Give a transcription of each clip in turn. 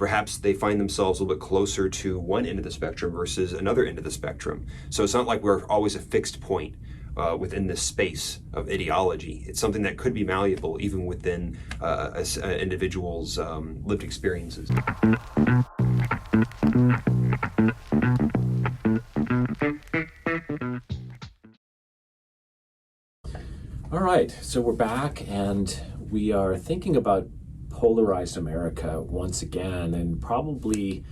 perhaps they find themselves a little bit closer to one end of the spectrum versus another end of the spectrum. So it's not like we're always a fixed point within this space of ideology. It's something that could be malleable even within an individual's lived experiences. All right, so we're back and we are thinking about polarized America once again, and probably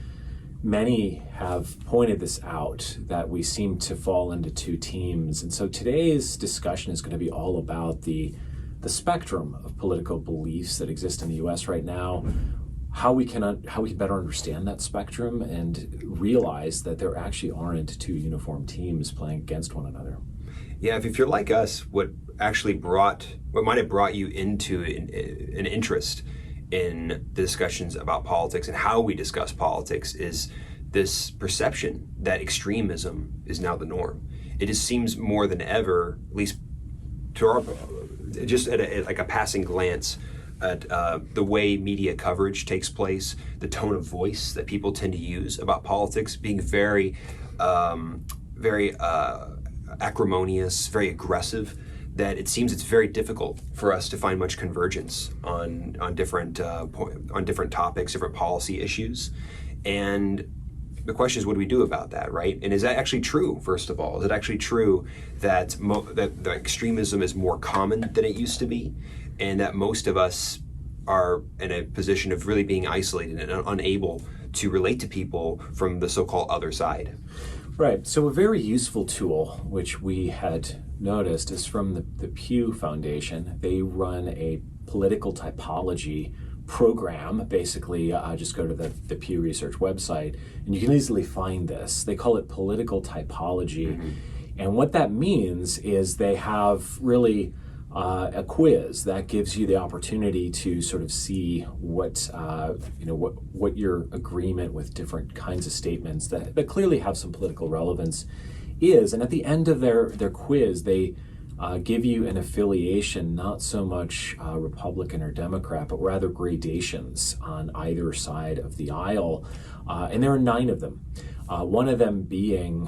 many have pointed this out, that we seem to fall into two teams. And so today's discussion is going to be all about the spectrum of political beliefs that exist in the US right now, how we can better understand that spectrum and realize that there actually aren't two uniform teams playing against one another. Yeah, if you're like us, what might have brought you into an interest in the discussions about politics and how we discuss politics is this perception that extremism is now the norm. It just seems more than ever, at least to our, just at a passing glance at the way media coverage takes place, the tone of voice that people tend to use about politics being very acrimonious, very aggressive, that it seems it's very difficult for us to find much convergence on different topics, different policy issues. And the question is, what do we do about that, right? And is that actually true, first of all? Is it actually true that that the extremism is more common than it used to be, and that most of us are in a position of really being isolated and unable to relate to people from the so-called other side? Right. So a very useful tool, which we had noticed, is from the Pew Foundation. They run a political typology program. Basically, just go to the Pew Research website, and you can easily find this. They call it political typology. Mm-hmm. And what that means is they have really a quiz that gives you the opportunity to sort of see what your agreement with different kinds of statements that clearly have some political relevance is. And at the end of their quiz, they give you an affiliation, not so much Republican or Democrat, but rather gradations on either side of the aisle. And there are 9 of them. One of them being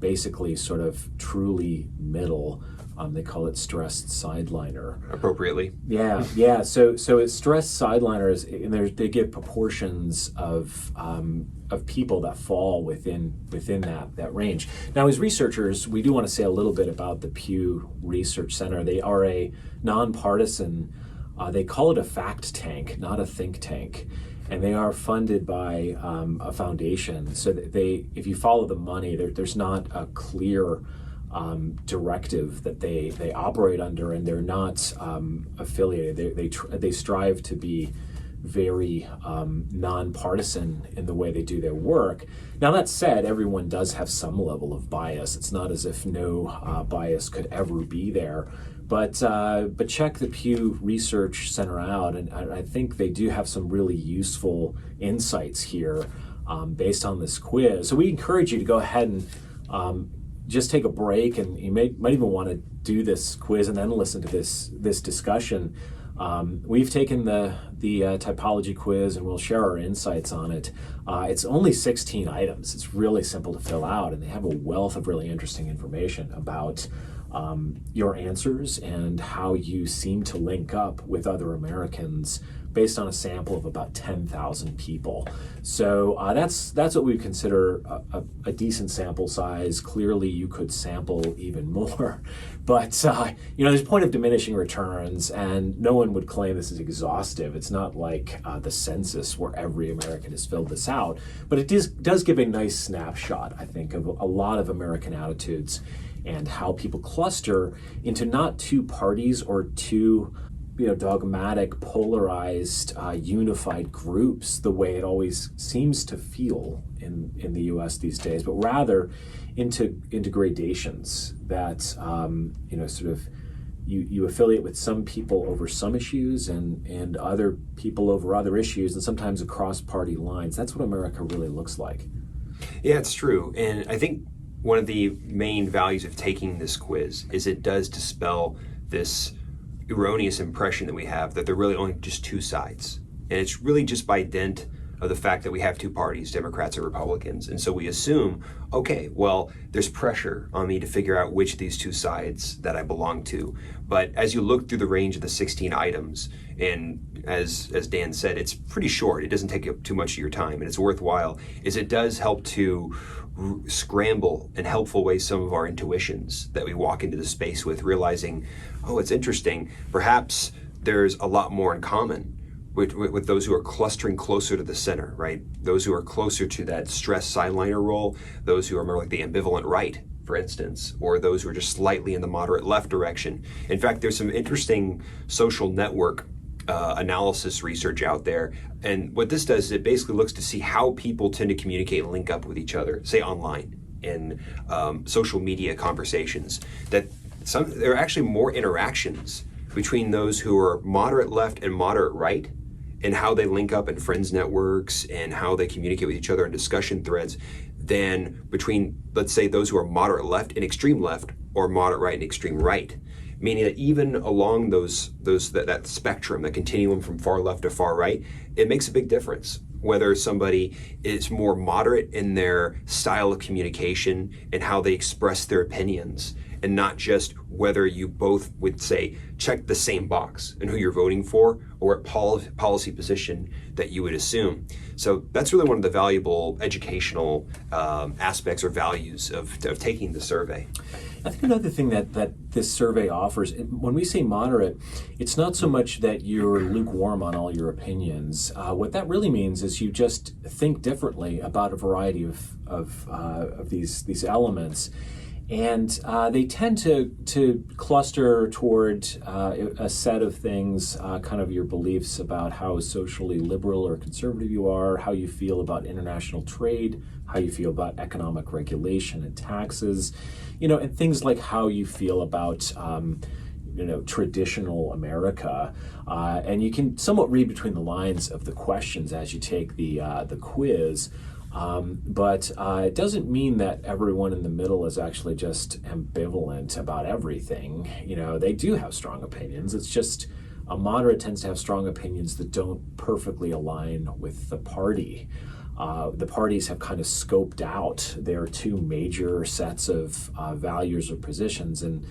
basically sort of truly middle. They call it stressed sideliner. Appropriately. Yeah. So it's stressed sideliners, and they give proportions of people that fall within that range. Now, as researchers, we do want to say a little bit about the Pew Research Center. They are a nonpartisan. They call it a fact tank, not a think tank. And they are funded by a foundation. So that if you follow the money, there's not a clear directive that they operate under, and they're not affiliated. They strive to be very nonpartisan in the way they do their work. Now, that said, everyone does have some level of bias. It's not as if no bias could ever be there. But check the Pew Research Center out, and I think they do have some really useful insights here based on this quiz. So we encourage you to go ahead and just take a break, and you might even want to do this quiz and then listen to this discussion. We've taken the typology quiz, and we'll share our insights on it. It's only 16 items. It's really simple to fill out, and they have a wealth of really interesting information about your answers and how you seem to link up with other Americans based on a sample of about 10,000 people. So that's what we consider a decent sample size. Clearly, you could sample even more, but there's a point of diminishing returns, and no one would claim this is exhaustive. It's not like the census where every American has filled this out, but it does give a nice snapshot, I think, of a lot of American attitudes and how people cluster into not two parties or two dogmatic, polarized, unified groups the way it always seems to feel in the U.S. these days, but rather into gradations that sort of you affiliate with some people over some issues and other people over other issues, and sometimes across party lines. That's what America really looks like. Yeah, it's true. And I think one of the main values of taking this quiz is it does dispel this erroneous impression that we have that there are really only just two sides. And it's really just by dint of the fact that we have two parties, Democrats and Republicans. And so we assume, okay, well, there's pressure on me to figure out which of these two sides that I belong to. But as you look through the range of the 16 items, and as Dan said, it's pretty short. It doesn't take up too much of your time, and it's worthwhile, is it does help to scramble in helpful ways some of our intuitions that we walk into the space with, realizing, oh, it's interesting. Perhaps there's a lot more in common with those who are clustering closer to the center, right? Those who are closer to that stress sideliner role, those who are more like the ambivalent right, for instance, or those who are just slightly in the moderate left direction. In fact, there's some interesting social network analysis research out there. And what this does is it basically looks to see how people tend to communicate and link up with each other, say online, in social media conversations. That there are actually more interactions between those who are moderate left and moderate right, and how they link up in friends networks and how they communicate with each other in discussion threads, than between, let's say, those who are moderate left and extreme left, or moderate right and extreme right. Meaning that even along that spectrum, that continuum from far left to far right, it makes a big difference whether somebody is more moderate in their style of communication and how they express their opinions, and not just whether you both would say check the same box in who you're voting for or what policy position that you would assume. So that's really one of the valuable educational aspects or values of taking the survey. I think another thing that this survey offers, when we say moderate, it's not so much that you're lukewarm on all your opinions. What that really means is you just think differently about a variety of these elements. And they tend to cluster toward a set of things, kind of your beliefs about how socially liberal or conservative you are, how you feel about international trade, how you feel about economic regulation and taxes, and things like how you feel about traditional America. And you can somewhat read between the lines of the questions as you take the quiz. But it doesn't mean that everyone in the middle is actually just ambivalent about everything. They do have strong opinions. It's just a moderate tends to have strong opinions that don't perfectly align with the party. The parties have kind of scoped out their two major sets of values or positions, and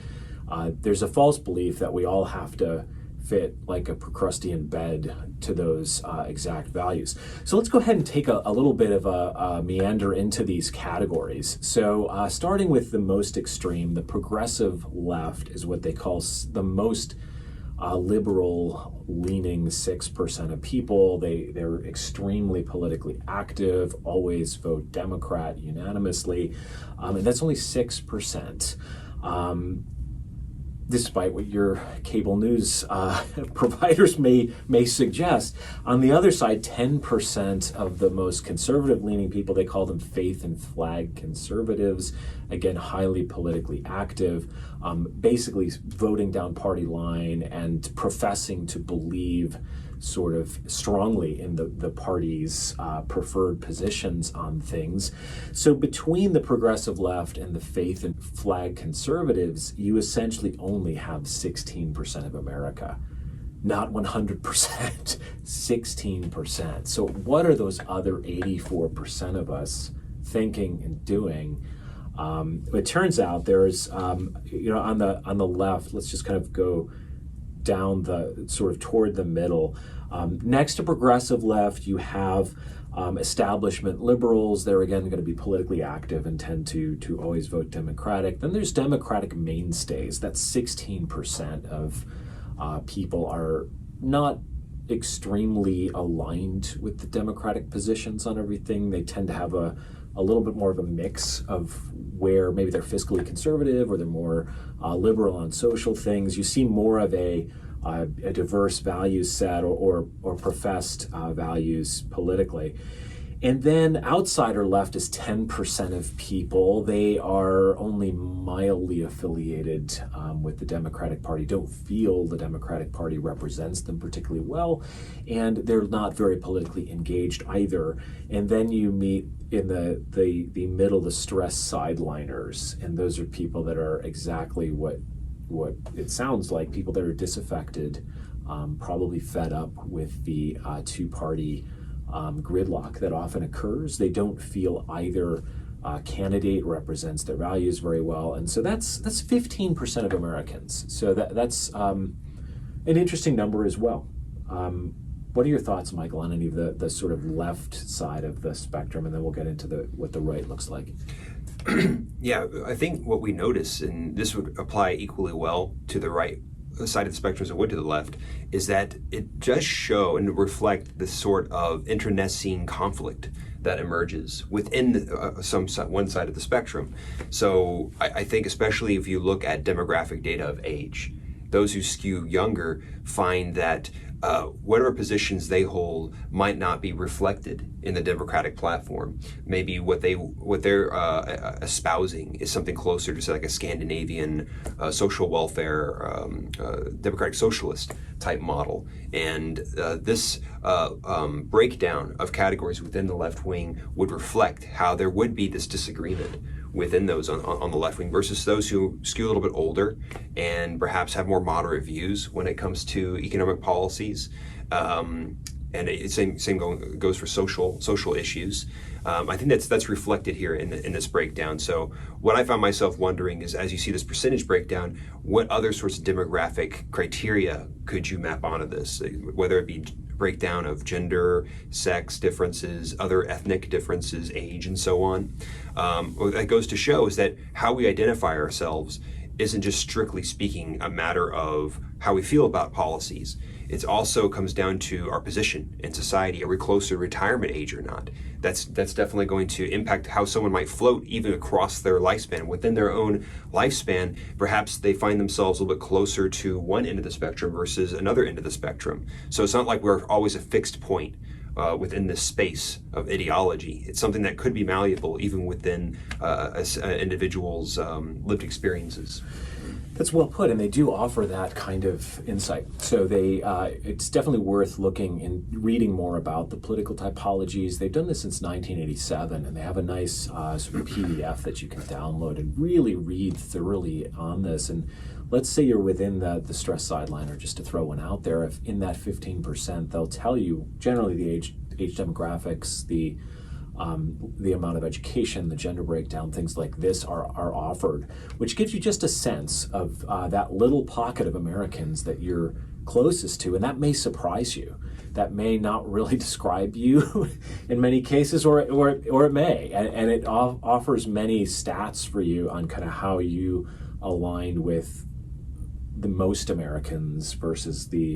there's a false belief that we all have to fit like a Procrustean bed to those exact values. So let's go ahead and take a little bit of a meander into these categories. So starting with the most extreme, the progressive left is what they call the most liberal-leaning 6% of people. They're extremely politically active, always vote Democrat unanimously, and that's only 6%. Despite what your cable news providers may suggest. On the other side, 10% of the most conservative-leaning people, they call them faith and flag conservatives, again, highly politically active, basically voting down party line and professing to believe sort of strongly in the party's preferred positions on things. So between the progressive left and the faith and flag conservatives, you essentially only have 16% of America. Not 100%, 16%. So what are those other 84% of us thinking and doing? It turns out there's, on the left, let's just kind of go down the sort of toward the middle. Next to progressive left, you have establishment liberals. They're again going to be politically active and tend to always vote Democratic. Then there's Democratic mainstays. That's 16% of people are not extremely aligned with the Democratic positions on everything. They tend to have a little bit more of a mix of where maybe they're fiscally conservative or they're more liberal on social things. You see more of a diverse value set or professed values politically. And then outsider left is 10% of people. They are only mildly affiliated with the Democratic Party, don't feel the Democratic Party represents them particularly well, and they're not very politically engaged either. And then you meet in the middle, the stress sideliners, and those are people that are exactly what it sounds like, people that are disaffected, probably fed up with the two-party gridlock that often occurs. They don't feel either candidate represents their values very well, and so that's 15% of Americans. So that's an interesting number as well. What are your thoughts, Michael, on any of the sort of left side of the spectrum, and then we'll get into what the right looks like? Yeah, I think what we notice, and this would apply equally well to the right side of the spectrum as it would to the left, is that it does show and reflect the sort of internecine conflict that emerges within one side of the spectrum. So I think especially if you look at demographic data of age, those who skew younger find that whatever positions they hold might not be reflected in the Democratic platform. Maybe what they're espousing is something closer to, say, like a Scandinavian social welfare, democratic socialist type model. And this breakdown of categories within the left wing would reflect how there would be this disagreement within those on the left wing versus those who skew a little bit older and perhaps have more moderate views when it comes to economic policies. And same goes for social issues. I think that's reflected here in this breakdown. So what I found myself wondering is, as you see this percentage breakdown, what other sorts of demographic criteria could you map onto this, whether it be breakdown of gender, sex differences, other ethnic differences, age, and so on. What that goes to show is that how we identify ourselves isn't just strictly speaking a matter of how we feel about policies. It also comes down to our position in society. Are we closer to retirement age or not? That's definitely going to impact how someone might float even across their lifespan. Within their own lifespan, perhaps they find themselves a little bit closer to one end of the spectrum versus another end of the spectrum. So it's not like we're always a fixed point within this space of ideology. It's something that could be malleable even within an individual's lived experiences. That's well put, and they do offer that kind of insight. So it's definitely worth looking and reading more about the political typologies. They've done this since 1987, and they have a nice sort of PDF that you can download and really read thoroughly on this. And let's say you're within the stress sideline, or just to throw one out there, if in that 15%, they'll tell you generally the age demographics, the amount of education, the gender breakdown, things like this are offered, which gives you just a sense of that little pocket of Americans that you're closest to, and that may surprise you. That may not really describe you in many cases, or it may, and it offers many stats for you on kind of how you align with the most Americans versus the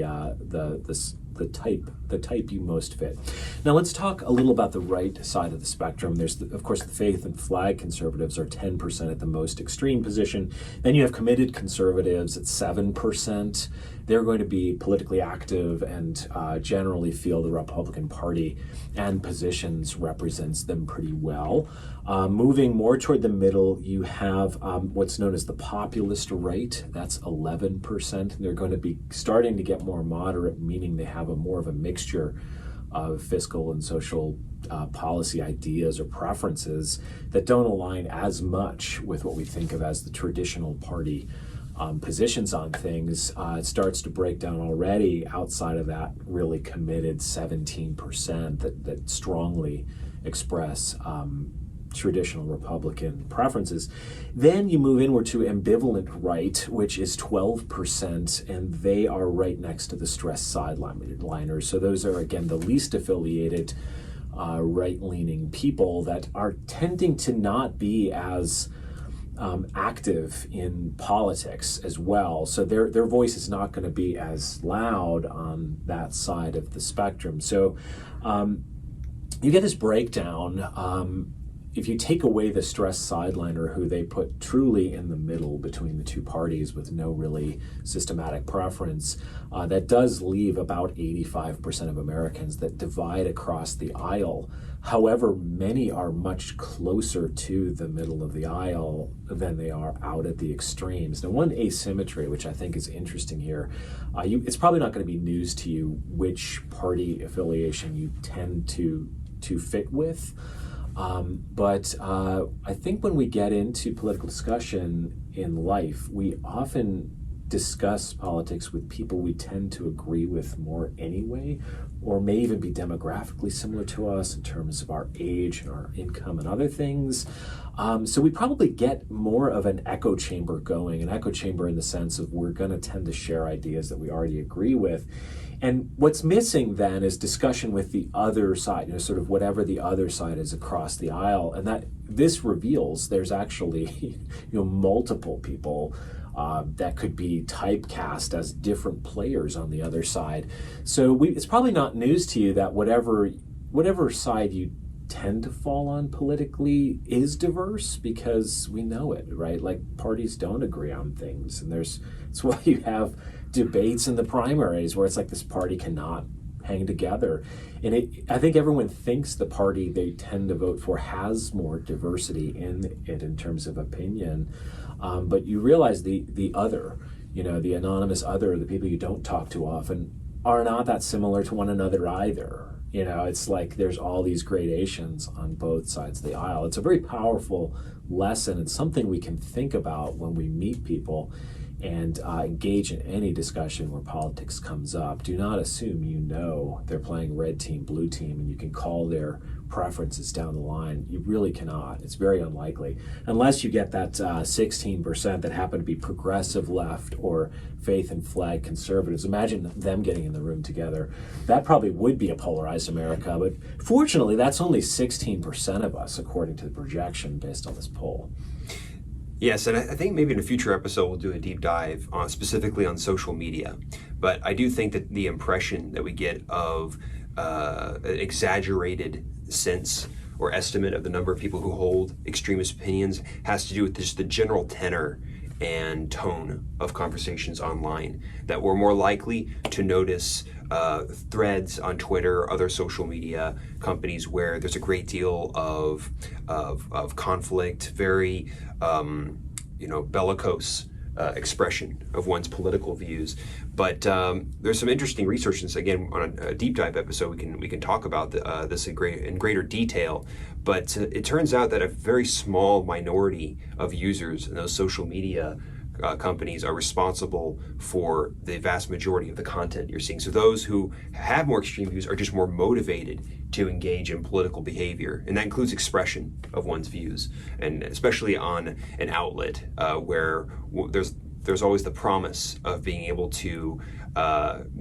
type you most fit. Now let's talk a little about the right side of the spectrum. There's of course the faith and flag conservatives are 10% at the most extreme position. Then you have committed conservatives at 7%. They're going to be politically active and generally feel the Republican Party and positions represents them pretty well. Moving more toward the middle, you have what's known as the populist right. That's 11%. They're going to be starting to get more moderate, meaning they have more of a mixture of fiscal and social policy ideas or preferences that don't align as much with what we think of as the traditional party positions on things. It starts to break down already outside of that really committed 17% that strongly express traditional Republican preferences. Then you move inward to ambivalent right, which is 12%, and they are right next to the stress sideliners. So those are, again, the least affiliated right-leaning people that are tending to not be as active in politics as well. So their voice is not going to be as loud on that side of the spectrum. So you get this breakdown. If you take away the stress sideliner, who they put truly in the middle between the two parties with no really systematic preference, that does leave about 85% of Americans that divide across the aisle. However, many are much closer to the middle of the aisle than they are out at the extremes. Now, one asymmetry, which I think is interesting here, it's probably not going to be news to you which party affiliation you tend to fit with. But I think when we get into political discussion in life, we often discuss politics with people we tend to agree with more anyway, or may even be demographically similar to us in terms of our age and our income and other things. So we probably get more of an echo chamber going, an echo chamber in the sense of we're going to tend to share ideas that we already agree with. And what's missing then is discussion with the other side, sort of whatever the other side is across the aisle. And that this reveals there's actually, multiple people that could be typecast as different players on the other side. So it's probably not news to you that whatever side you tend to fall on politically is diverse, because we know it, right? Like, parties don't agree on things, and it's why you have debates in the primaries where it's like this party cannot hang together. And I think everyone thinks the party they tend to vote for has more diversity in it in terms of opinion, but you realize the other, the anonymous other, the people you don't talk to often, are not that similar to one another either. It's like there's all these gradations on both sides of the aisle. It's a very powerful lesson and something we can think about when we meet people and engage in any discussion where politics comes up. Do not assume they're playing red team, blue team, and you can call their preferences down the line. You really cannot. It's very unlikely. Unless you get that 16% that happen to be progressive left or faith and flag conservatives. Imagine them getting in the room together. That probably would be a polarized America, but fortunately that's only 16% of us according to the projection based on this poll. Yes, and I think maybe in a future episode we'll do a deep dive specifically on social media. But I do think that the impression that we get of an exaggerated sense or estimate of the number of people who hold extremist opinions has to do with just the general tenor and tone of conversations online, that we're more likely to notice threads on Twitter or other social media companies where there's a great deal of conflict, very bellicose expression of one's political views. But there's some interesting research, and again, on a deep dive episode, we can talk about this in greater detail. But it turns out that a very small minority of users in those social media companies are responsible for the vast majority of the content you're seeing. So those who have more extreme views are just more motivated to engage in political behavior, and that includes expression of one's views, and especially on an outlet where there's always the promise of being able to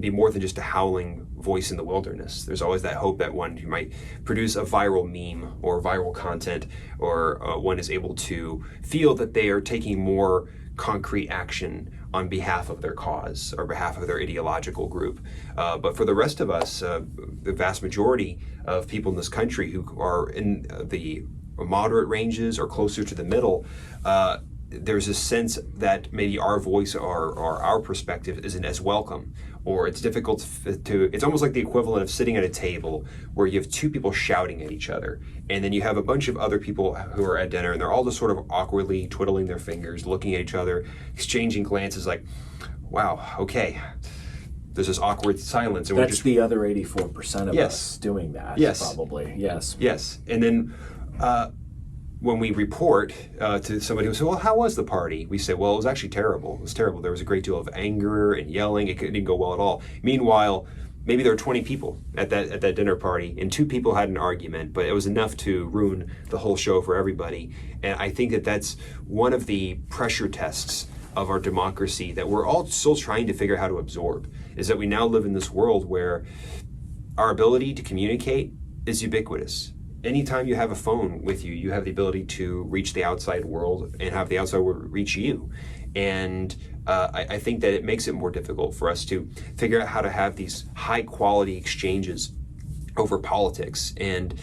be more than just a howling voice in the wilderness. There's always that hope that one who might produce a viral meme or viral content, or one is able to feel that they are taking more concrete action on behalf of their cause or behalf of their ideological group. But for the rest of us, the vast majority of people in this country who are in the moderate ranges or closer to the middle, there's a sense that maybe our voice or our perspective isn't as welcome, or it's difficult it's almost like the equivalent of sitting at a table where you have two people shouting at each other, and then you have a bunch of other people who are at dinner, and they're all just sort of awkwardly twiddling their fingers, looking at each other, exchanging glances like, wow, okay. There's this awkward silence. And that's the other 84% of us doing that, probably. Yes. Yes. And then when we report to somebody who says, well, how was the party? We say, well, it was actually terrible. It was terrible. There was a great deal of anger and yelling. It didn't go well at all. Meanwhile, maybe there were 20 people at that dinner party, and 2 people had an argument, but it was enough to ruin the whole show for everybody. And I think that that's one of the pressure tests of our democracy that we're all still trying to figure out how to absorb, is that we now live in this world where our ability to communicate is ubiquitous. Anytime you have a phone with you, you have the ability to reach the outside world and have the outside world reach you. And I think that it makes it more difficult for us to figure out how to have these high quality exchanges over politics. And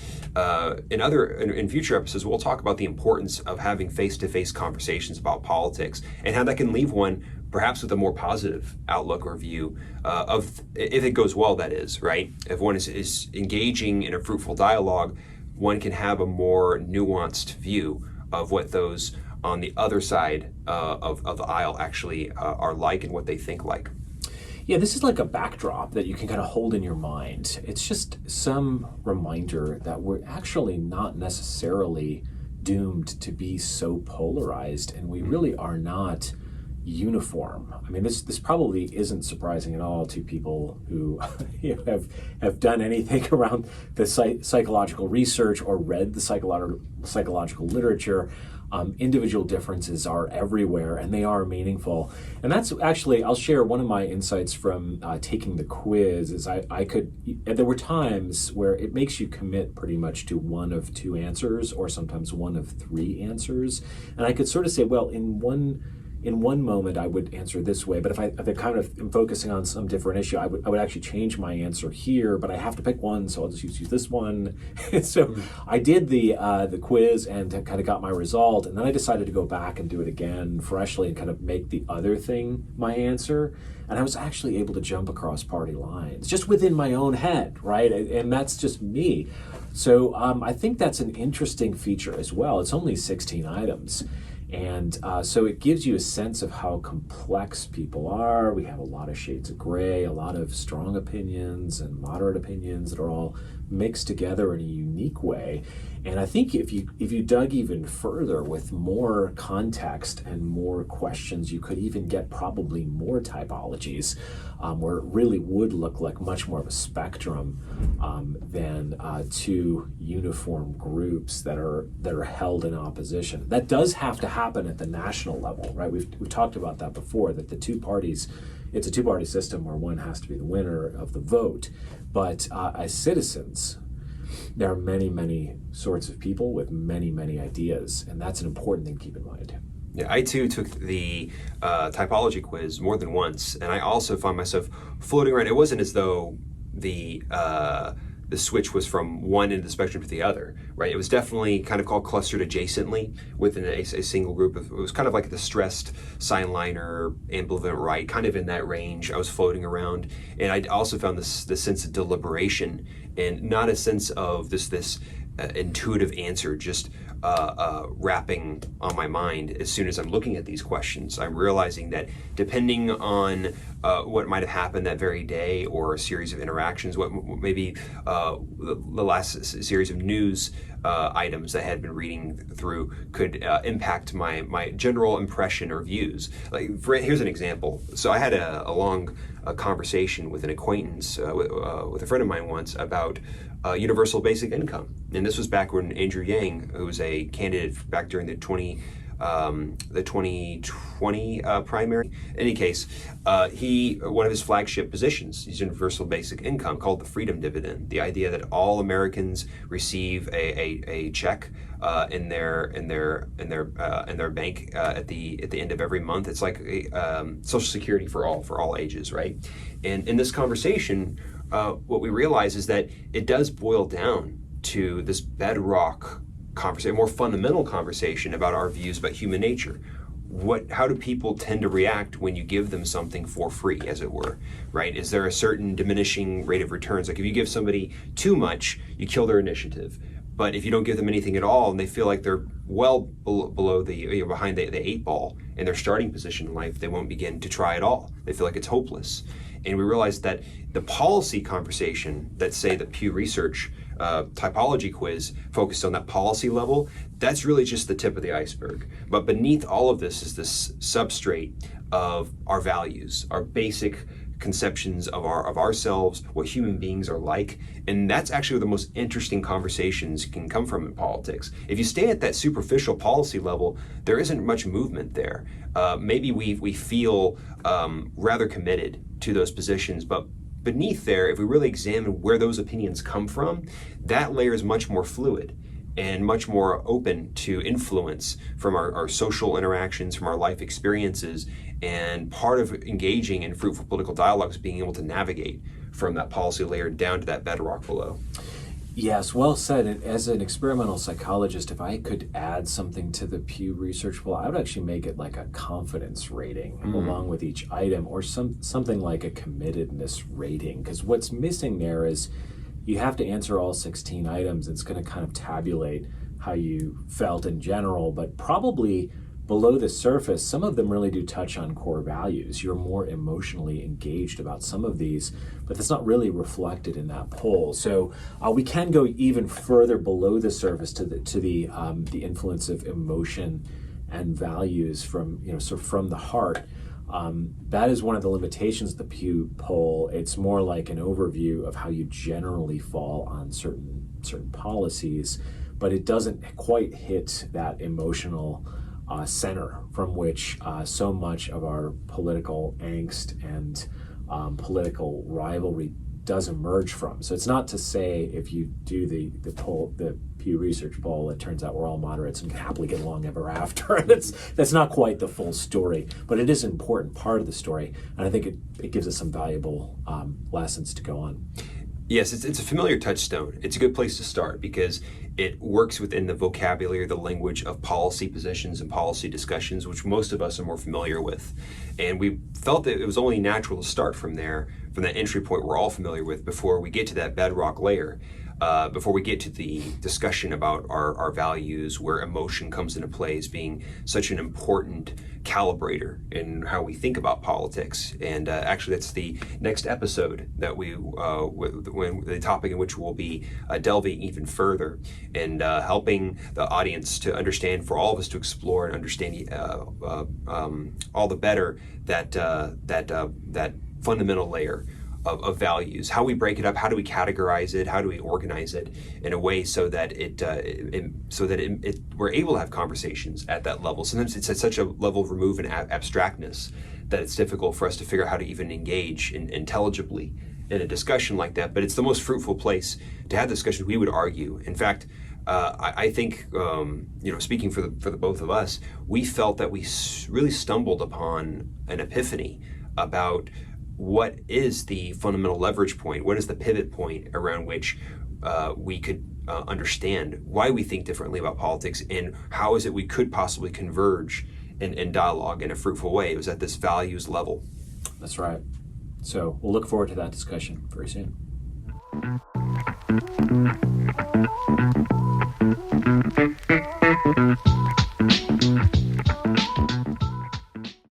in future episodes, we'll talk about the importance of having face-to-face conversations about politics and how that can leave one perhaps with a more positive outlook or view of, if it goes well, that is, right? If one is engaging in a fruitful dialogue, one can have a more nuanced view of what those on the other side of the aisle actually are like and what they think like. Yeah, this is like a backdrop that you can kind of hold in your mind. It's just some reminder that we're actually not necessarily doomed to be so polarized, and we really are not uniform. I mean, this probably isn't surprising at all to people who have done anything around the psychological research or read the psychological literature. Individual differences are everywhere, and they are meaningful. And that's actually, I'll share one of my insights from taking the quiz. Is there were times where it makes you commit pretty much to one of two answers, or sometimes one of three answers. And I could sort of say, well, in one moment I would answer this way, but if I kind of am focusing on some different issue, I would actually change my answer here, but I have to pick one, so I'll just use this one. So I did the quiz and kind of got my result, and then I decided to go back and do it again freshly and kind of make the other thing my answer. And I was actually able to jump across party lines just within my own head, right? And that's just me. So I think that's an interesting feature as well. It's only 16 items. And so it gives you a sense of how complex people are. We have a lot of shades of gray, a lot of strong opinions and moderate opinions that are all mixed together in a unique way. And I think if you dug even further with more context and more questions, you could even get probably more typologies where it really would look like much more of a spectrum than two uniform groups that are held in opposition. That does have to happen at the national level, right? We've talked about that before, that the two parties, it's a two-party system where one has to be the winner of the vote. But as citizens, there are many, many sorts of people with many, many ideas, and that's an important thing to keep in mind. Yeah, I too took the typology quiz more than once, and I also found myself floating around. It wasn't as though the switch was from one end of the spectrum to the other, right? It was definitely kind of called clustered adjacently within a single group. It was kind of like the stressed sign liner, ambivalent right, kind of in that range. I was floating around, and I also found this sense of deliberation, and not a sense of this intuitive answer just wrapping on my mind. As soon as I'm looking at these questions, I'm realizing that depending on what might have happened that very day, or a series of interactions, what maybe the last series of news items that I had been reading through could impact my general impression or views. Here's an example. So I had a long conversation with an acquaintance, with a friend of mine once, about universal basic income. And this was back when Andrew Yang, who was a candidate back during the 2020 primary. In any case, one of his flagship positions is universal basic income, called the freedom dividend. The idea that all Americans receive a check in their bank at the end of every month. It's like Social Security for all ages, right? And in this conversation, what we realize is that it does boil down to this bedrock conversation, a more fundamental conversation about our views about human nature. How do people tend to react when you give them something for free, as it were, right? Is there a certain diminishing rate of returns? Like if you give somebody too much, you kill their initiative. But if you don't give them anything at all, and they feel like they're well below behind the eight ball in their starting position in life, they won't begin to try at all. They feel like it's hopeless. And we realized that the policy conversation that, say, the Pew Research typology quiz focused on that policy level, that's really just the tip of the iceberg. But beneath all of this is this substrate of our values, our basic conceptions of ourselves, what human beings are like. And that's actually where the most interesting conversations can come from in politics. If you stay at that superficial policy level, there isn't much movement there. Maybe we feel rather committed to those positions, but beneath there, if we really examine where those opinions come from, that layer is much more fluid and much more open to influence from our social interactions, from our life experiences. And part of engaging in fruitful political dialogue is being able to navigate from that policy layer down to that bedrock below. Yes, well said. And as an experimental psychologist, if I could add something to the Pew Research poll, I would actually make it like a confidence rating along with each item, or something like a committedness rating. Because what's missing there is you have to answer all 16 items. It's going to kind of tabulate how you felt in general, but probably below the surface, some of them really do touch on core values. You're more emotionally engaged about some of these, but that's not really reflected in that poll. So we can go even further below the surface to the influence of emotion and values from, sort of from the heart. That is one of the limitations of the Pew poll. It's more like an overview of how you generally fall on certain policies, but it doesn't quite hit that emotional center from which so much of our political angst and political rivalry does emerge from. So it's not to say if you do the Pew Research poll, it turns out we're all moderates and can happily get along ever after. That's not quite the full story, but it is an important part of the story, and I think it gives us some valuable lessons to go on. Yes, it's a familiar touchstone. It's a good place to start because it works within the vocabulary, the language of policy positions and policy discussions, which most of us are more familiar with. And we felt that it was only natural to start from there, from that entry point we're all familiar with, before we get to that bedrock layer, before we get to the discussion about our values, where emotion comes into play as being such an important calibrator in how we think about politics. And actually, that's the next episode that when the topic in which we'll be delving even further and helping the audience to understand, for all of us to explore and understand all the better that fundamental layer of values, how we break it up, how do we categorize it, how do we organize it in a way so that we're able to have conversations at that level. Sometimes it's at such a level of remove and abstractness that it's difficult for us to figure out how to even engage intelligibly in a discussion like that. But it's the most fruitful place to have discussion, we would argue. In fact, I think, speaking for the both of us, we felt that we really stumbled upon an epiphany about what is the fundamental leverage point, what is the pivot point around which we could understand why we think differently about politics, and how is it we could possibly converge in dialogue in a fruitful way. It was at this values level. That's right. So we'll look forward to that discussion very soon.